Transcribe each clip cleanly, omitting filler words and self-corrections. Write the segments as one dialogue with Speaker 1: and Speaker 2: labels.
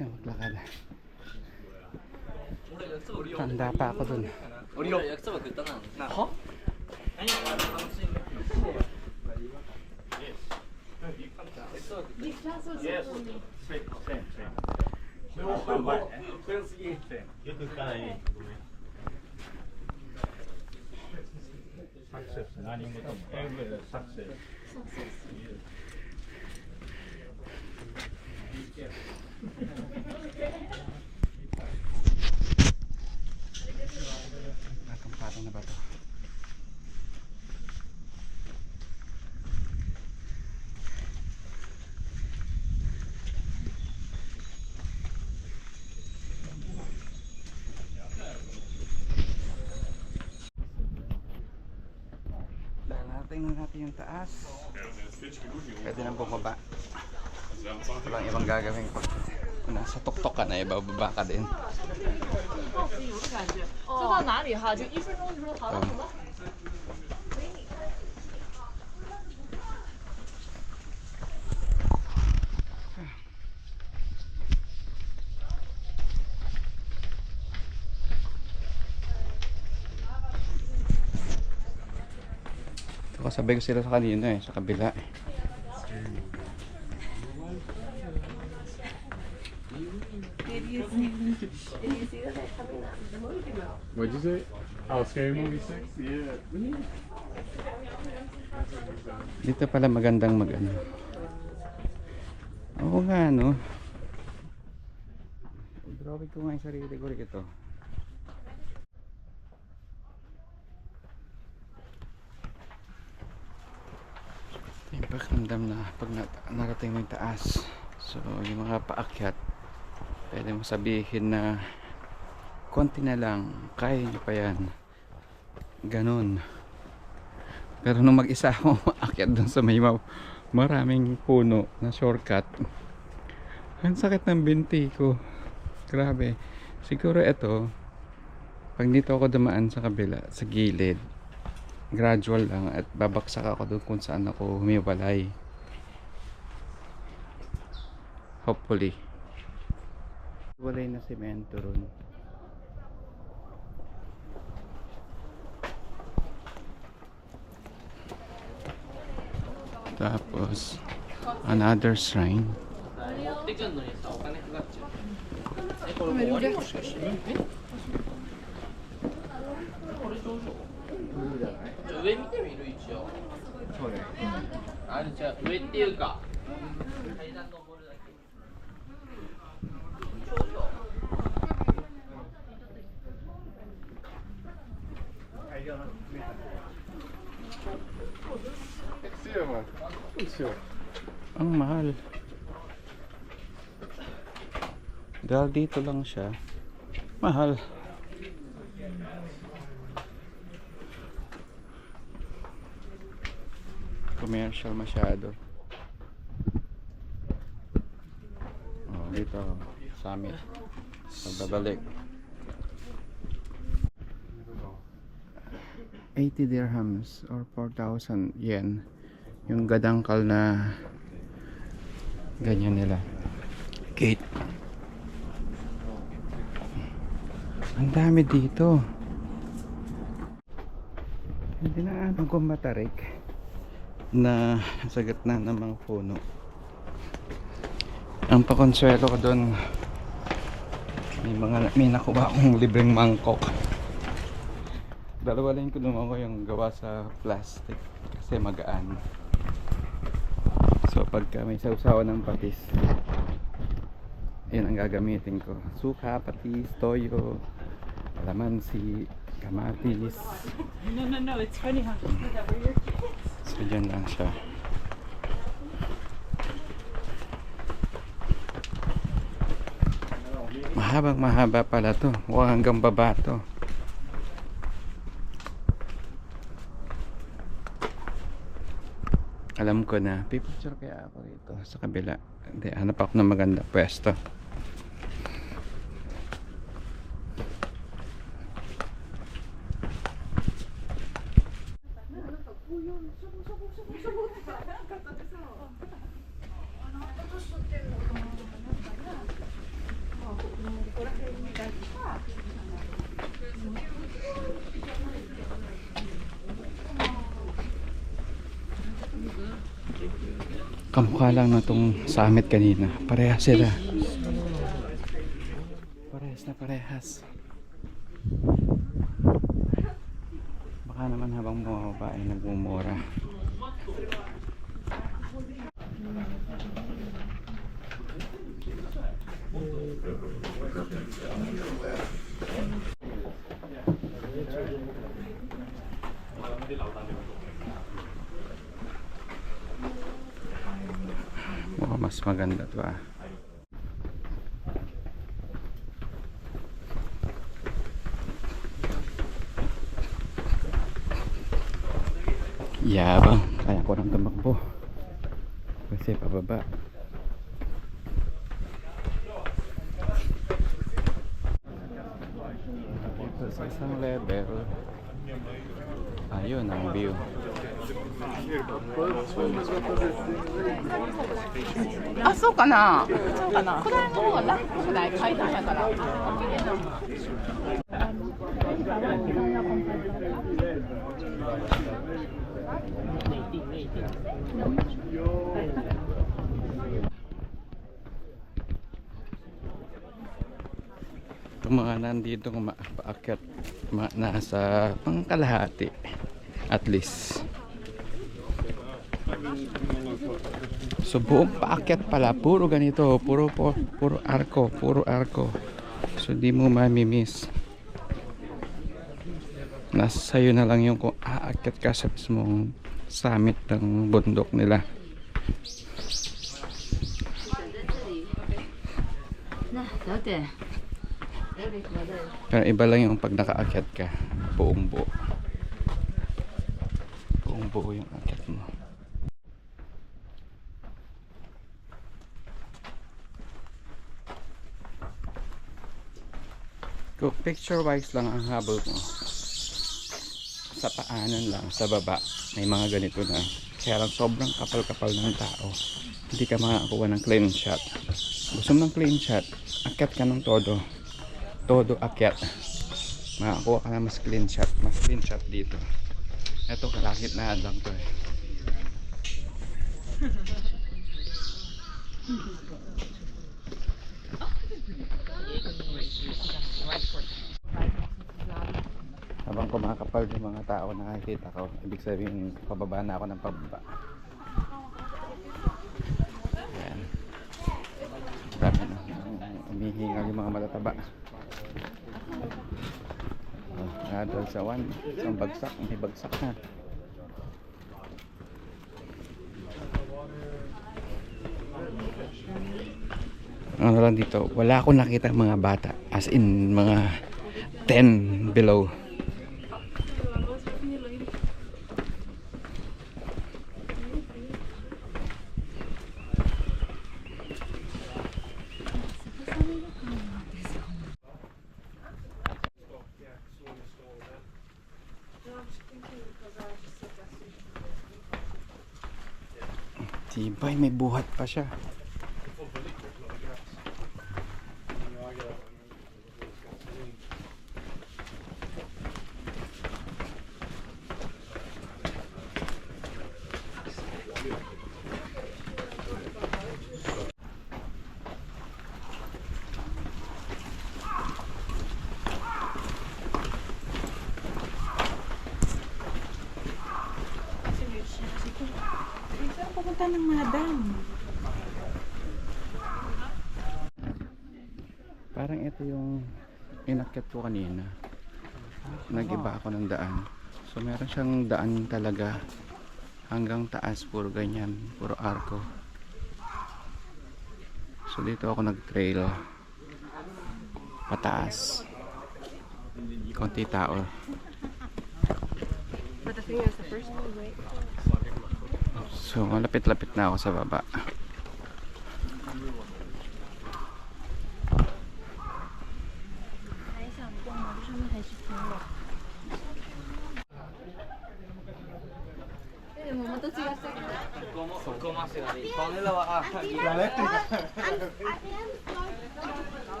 Speaker 1: na maglakad. Tanda pa ako dun.
Speaker 2: Ha?
Speaker 1: Patong-patong na ba to? Tingnan natin yung taas. Pwede nang bumaba. Walang ibang gagawin pag nasa tuktok ka na, ibababa ka din.
Speaker 3: 这到哪里哈？就1分钟就说好了，走吧。
Speaker 1: Kasabay ko sila sa kanina eh, sa kabila eh.
Speaker 4: What'd you say? Oh, Scary Movie 6? Yeah.
Speaker 1: Dito pala magandang mag-ano. Oo nga no. Drawing ko nga yung sarili ko rito. Yung pakiramdam na pag narating mo yung taas, so yung mga paakyat pwede mo sabihin na konti na lang, kaya nyo pa yan, ganun. Pero nung mag-isa ako aakyat dun sa may maraming puno na shortcut, ang sakit ng binti ko, grabe. Siguro ito, pag dito ako dumaan sa kabila, sa gilid, gradual lang at babaksak ako doon kung saan ako humiwalay. Hopefully. Walay na semento ron. Tapos another shrine. Ang mahal. Dahil dito lang siya, mahal. Commercial masyado. Oh, dito summit. Pagbabalik. 80 dirhams or 4,000 yen yung gadangkal na ganyan nila gate. Ang dami dito. Hindi na anong kong matarik na sa gitna ng mga puno. Ang pakonsuelo ko doon, may nakuha akong libreng mangkok. Dalawa lang ko naman yung gawa sa plastic kasi magaan. So pagka may sausawan ng patis, yun ang gagamitin ko. Suka, patis, toyo, kalamansi, kamatis.
Speaker 3: No, it's funny how you do that with your kids.
Speaker 1: So dyan lang siya. Mahabang mahaba pala to. Huwag hanggang baba to. Alam ko na, pipicture kaya ako dito sa kabila. Hindi, hanap ako ng maganda pwesto. Kamukha lang na tong summit kanina. Parehas sila. Parehas na parehas. Baka naman habang bumababa ay nagmumura. Mukhang mas maganda to ah. Yabang, kaya ko nang tumakbo kasi pababa. Sa isang level, ayun ang view.
Speaker 3: Ah,そうかな。そうかな。これの方が楽じゃない階段やから。
Speaker 1: Yung mga nandito paakyat nasa pangkalahati at least. So buong paakyat pala puro ganito, puro arko. So di mo mamimiss. Nasa sayo na lang yung kung aakyat ka sa mismong summit ng bundok nila. Pero iba lang yung pag nakaakyat ka, buong buo yung akyat mo. Kung picture wise lang ang habol mo, sa paanan lang, sa baba may mga ganito na, kaya lang sobrang kapal-kapal ng tao, hindi ka makakuha ng clean shot. Gusto mo ng clean shot, akyat ka ng todo akyat, makakuha ka na mas clean shot dito. Eto kalakit na lang to eh. Habang kumakapal yung mga tao na nakikita ko, ibig sabihin pababa na ako ng pababa. Ayan, dami na umihingal yung mga matataba. Nadal sa isang bagsak, may bagsak na. Ano lang dito, wala akong nakita mga bata, as in mga 10 below. Tibay, may buhat pa siya.
Speaker 3: Pupunta ng madam.
Speaker 1: Parang ito yung inakyat ko kanina. Nag-iba ako ng daan. So meron siyang daan talaga hanggang taas, puro ganyan, puro arko. So dito ako nag-trail pataas. Konti tao.
Speaker 3: But the thing is, the first one, right?
Speaker 1: So malapit-lapit na ako sa baba.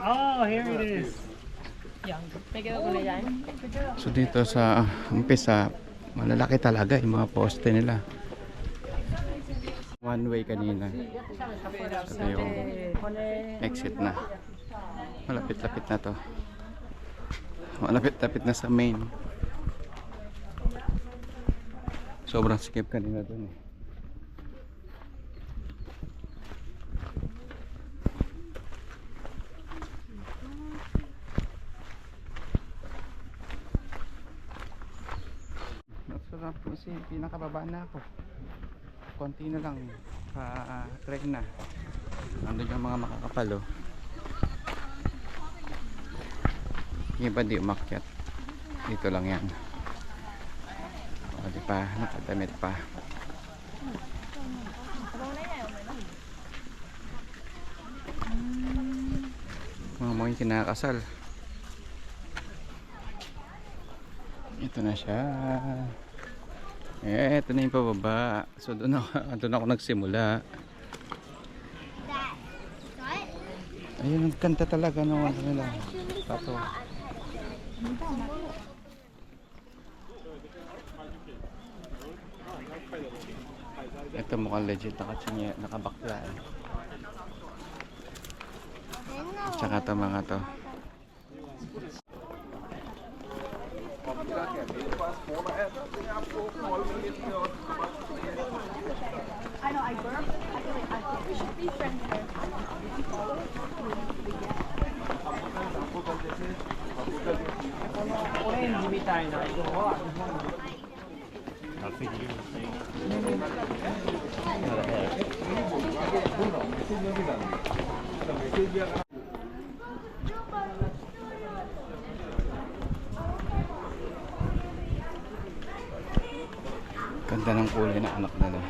Speaker 4: Oh, here it is.
Speaker 1: So dito sa umpisa, malalaki talaga yung mga poste nila. One way kanina. Ito yung exit na. Malapit-lapit na to. Malapit-lapit na sa main. Sobrang sikip kanina dun eh. Sarap kasi pinakababa na ako. Konti na lang pa trek na. Nandun yung mga makakapalo. Yung iba di umakyat. Dito lang yan. O di pa, nakadamit pa. Mga kinakasal. Ito na siya. Ito na yung pababa. So doon ako nagsimula. Ayun, ang kanta talaga ng ano nila. Tato. Ito mukhang legit nakabakla eh. Tsaka ito mga to. Ganda ng kulay na anak nila.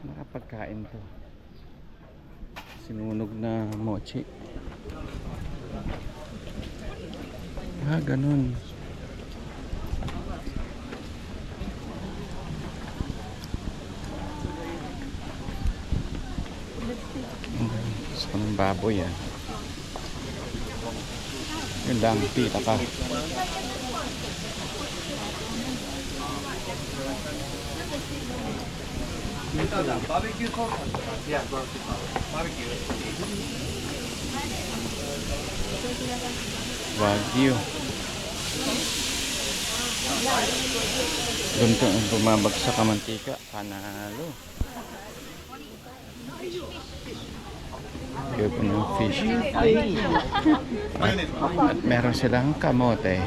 Speaker 1: Nakapagkain to. Sinunog na mochi. Ganun. Gusto ko ng baboy ah. Yun lang, pita ka.
Speaker 2: Barbecue sauce? Yeah, barbecue.
Speaker 1: Wagyu. Doon bumabagsak ang mantika. Panalo. Kaya po ng fish. At meron silang kamote.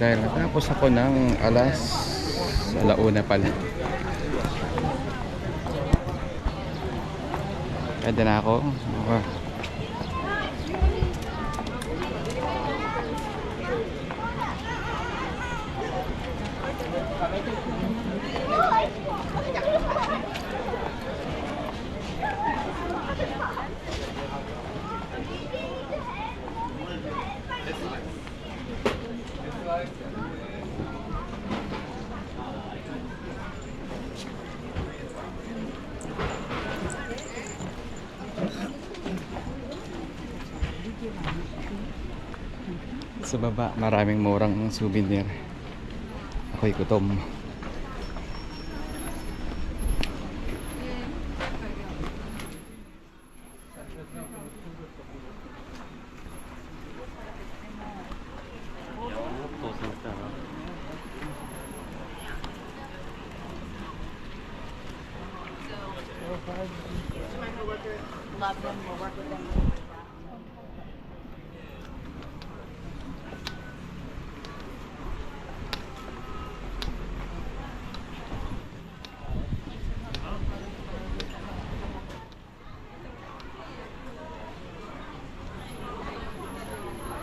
Speaker 1: Dahil natapos ako ng alauna pala. Pwede na ako. Sa baba, maraming murang souvenir. Ako'y gutom.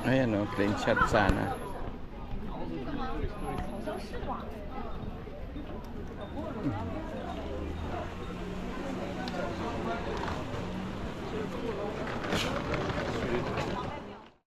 Speaker 1: Ayan o, plain shot sana.